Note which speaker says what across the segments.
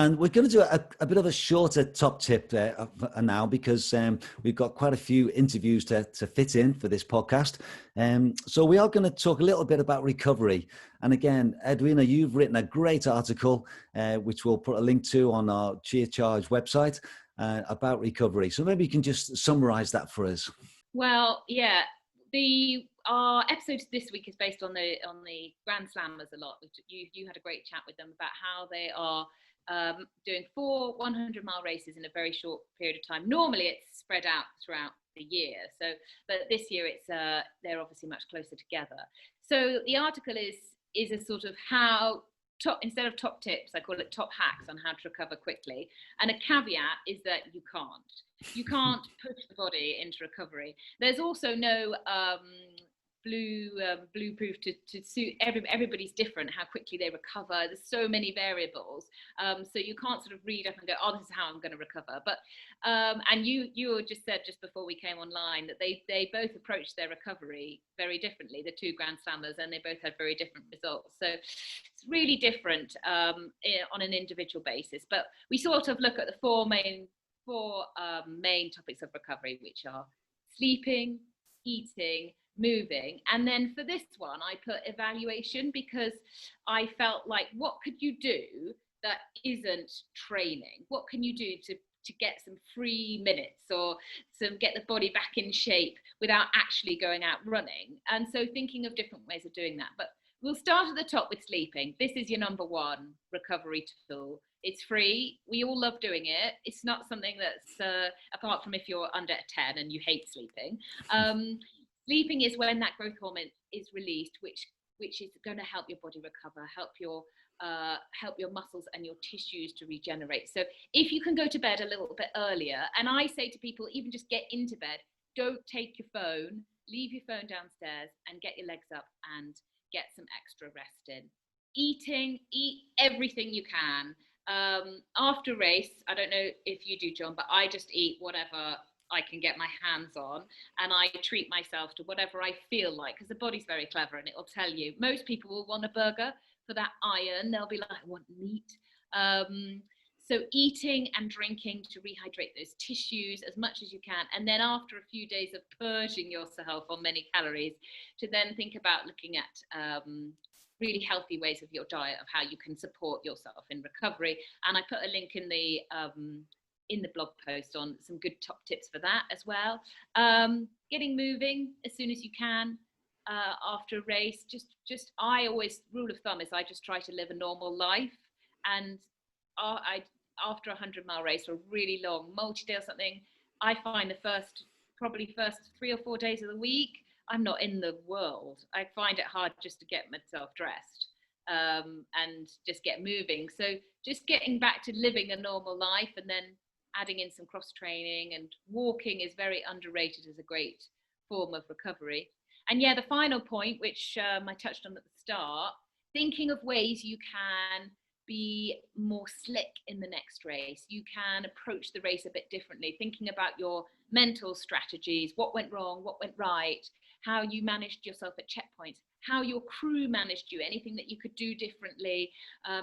Speaker 1: And we're going to do a bit of a shorter top tip there now, because we've got quite a few interviews to fit in for this podcast. So we are going to talk a little bit about recovery. And again, Edwina, you've written a great article, which we'll put a link to on our Cheer Charge website, about recovery. So maybe you can just summarize that for us.
Speaker 2: Well, yeah, our episode this week is based on the Grand Slammers a lot. You had a great chat with them about how they are doing 4 100-mile races in a very short period of time. Normally it's spread out throughout the year, but this year it's they're obviously much closer together. So the article is a sort of instead of top tips, I call it top hacks on how to recover quickly. And a caveat is that you can't push the body into recovery. There's also no blueproof to suit everybody's different, how quickly they recover. There's so many variables, so you can't sort of read up and go, oh, this is how I'm going to recover. But and you just said just before we came online that they both approached their recovery very differently, the 2 Grand Slammers, and they both had very different results. So it's really different on an individual basis. But we sort of look at the four main topics of recovery, which are sleeping, eating, moving. And then for this one I put evaluation, because I felt like, what could you do that isn't training? What can you do to get some free minutes or get the body back in shape without actually going out running? And so thinking of different ways of doing that. But we'll start at the top with sleeping. This is your number 1 recovery tool. It's free. We all love doing it. It's not something that's apart from if you're under 10 and you hate sleeping. Sleeping is when that growth hormone is released, which is going to help your body recover, help your muscles and your tissues to regenerate. So if you can go to bed a little bit earlier, and I say to people, even just get into bed, don't take your phone, leave your phone downstairs and get your legs up and get some extra rest in. Eat everything you can. After race, I don't know if you do, John, but I just eat whatever I can get my hands on, and I treat myself to whatever I feel like, because the body's very clever and it will tell you. Most people will want a burger for that iron. They'll be like, I want meat. So eating and drinking to rehydrate those tissues as much as you can, and then after a few days of purging yourself on many calories, to then think about looking at really healthy ways of your diet, of how you can support yourself in recovery. And I put a link in the blog post on some good top tips for that as well. Getting moving as soon as you can after a race. Just I always, rule of thumb is I just try to live a normal life, and after a 100-mile race or a really long multi-day or something, I find the first 3 or 4 days of the week, I'm not in the world. I find it hard just to get myself dressed and just get moving. So just getting back to living a normal life, and then adding in some cross training, and walking is very underrated as a great form of recovery. And yeah, the final point, which I touched on at the start, thinking of ways you can be more slick in the next race. You can approach the race a bit differently, thinking about your mental strategies, what went wrong, what went right, how you managed yourself at checkpoints, how your crew managed you, anything that you could do differently,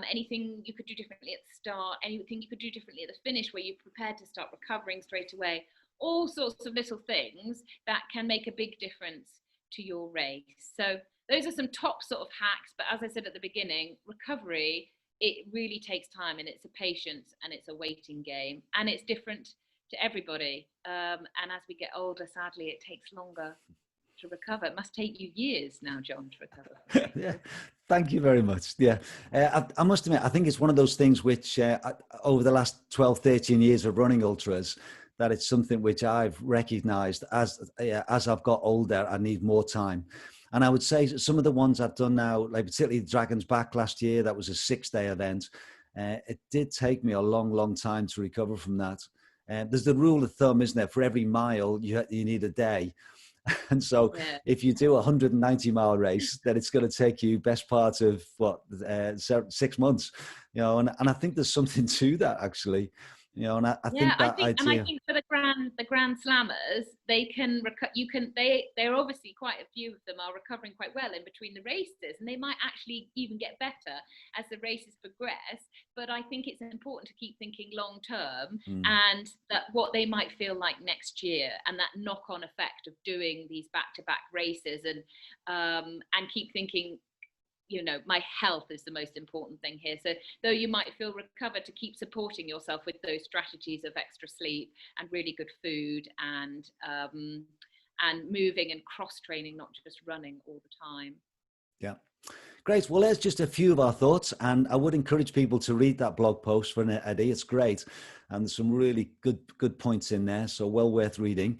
Speaker 2: anything you could do differently at the start, anything you could do differently at the finish where you're prepared to start recovering straight away. All sorts of little things that can make a big difference to your race. So those are some top sort of hacks, but as I said at the beginning, recovery, it really takes time, and it's a patience and it's a waiting game, and it's different to everybody. And as we get older, sadly, it takes longer to recover. It must take you years now, John, to recover.
Speaker 1: Yeah, thank you very much. Yeah, I must admit, I think it's one of those things which over the last 12, 13 years of running ultras, that it's something which I've recognized as I've got older, I need more time. And I would say some of the ones I've done now, like particularly Dragon's Back last year, that was a 6-day event. It did take me a long, long time to recover from that. There's the rule of thumb, isn't there? For every mile, you need a day. And so if you do a 190-mile race, then it's going to take you best part of 6 months, and I think there's something to that, actually. And I think that idea.
Speaker 2: And I think for the the grand slammers, they can they're obviously quite a few of them are recovering quite well in between the races, and they might actually even get better as the races progress. But I think it's important to keep thinking long term, and that what they might feel like next year, and that knock-on effect of doing these back-to-back races, and keep thinking, you know, my health is the most important thing here. So though you might feel recovered, to keep supporting yourself with those strategies of extra sleep and really good food, and moving and cross training, not just running all the time.
Speaker 1: Yeah. Great. Well, there's just a few of our thoughts, and I would encourage people to read that blog post from Eddie. It's great, and there's some really good points in there, so well worth reading.